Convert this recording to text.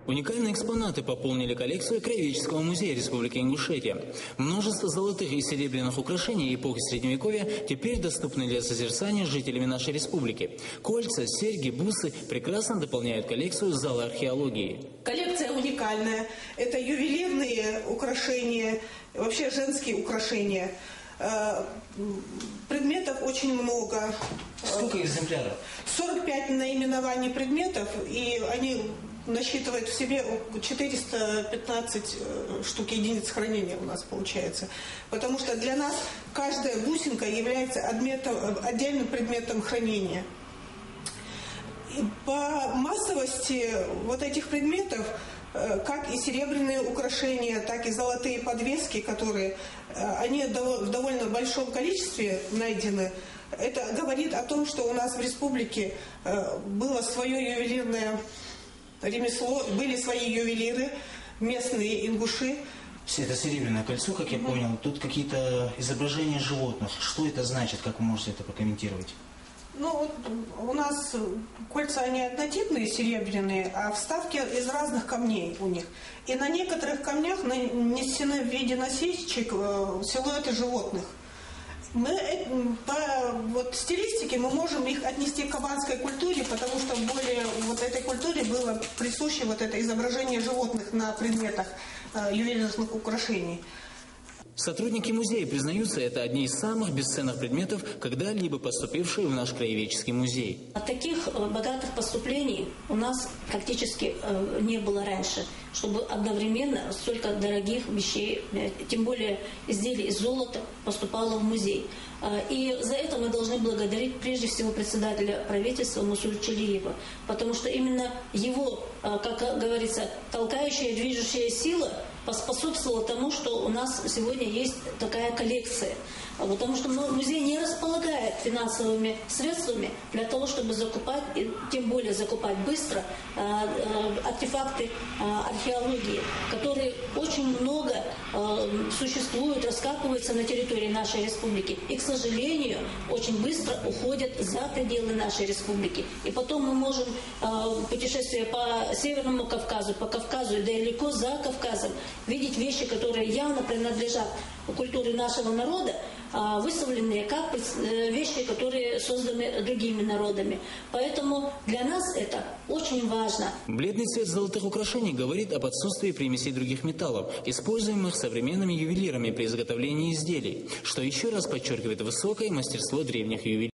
Уникальные экспонаты пополнили коллекцию Краеведческого музея Республики Ингушетия. Множество золотых и серебряных украшений эпохи Средневековья теперь доступны для созерцания жителями нашей республики. Кольца, серьги, бусы прекрасно дополняют коллекцию зала археологии. Коллекция уникальная. Это ювелирные украшения, вообще женские украшения. Предметов очень много. Сколько экземпляров? 45 наименований предметов, и они насчитывают в себе 415 штук единиц хранения у нас получается. Потому что для нас каждая бусинка является отдельным предметом хранения. И по массовости вот этих предметов, как и серебряные украшения, так и золотые подвески, которые они в довольно большом количестве найдены, это говорит о том, что у нас в республике было свое ювелирное ремесло, были свои ювелиры, местные ингуши. Это серебряное кольцо, как я понял, тут какие-то изображения животных. Что это значит, как вы можете это прокомментировать? Ну, вот у нас кольца, они однотипные, серебряные, а вставки из разных камней у них. И на некоторых камнях нанесены в виде насечек силуэты животных. Мы по стилистике мы можем их отнести к кабанской культуре, потому что более вот этой культуре было присуще вот это изображение животных на предметах ювелирных украшений. Сотрудники музея признаются, это одни из самых бесценных предметов, когда-либо поступившие в наш краеведческий музей. Таких богатых поступлений у нас практически не было раньше, чтобы одновременно столько дорогих вещей, тем более изделий из золота, поступало в музей. И за это мы должны благодарить прежде всего председателя правительства Мусуль Чалиева, потому что именно его, как говорится, толкающая, движущая сила поспособствовала тому, что у нас сегодня есть такая коллекция. Потому что музей не располагает финансовыми средствами для того, чтобы закупать, и тем более закупать быстро, артефакты археологии, которые очень много существуют, раскапываются на территории нашей республики. И, к сожалению, очень быстро уходят за пределы нашей республики. И потом мы можем, путешествуя по Северному Кавказу, по Кавказу и далеко за Кавказом, видеть вещи, которые явно принадлежат культуре нашего народа, выставленные как вещи, которые созданы другими народами. Поэтому для нас это очень важно. Бледный цвет золотых украшений говорит об отсутствии примесей других металлов, используемых современными ювелирами при изготовлении изделий, что еще раз подчеркивает высокое мастерство древних ювелиров.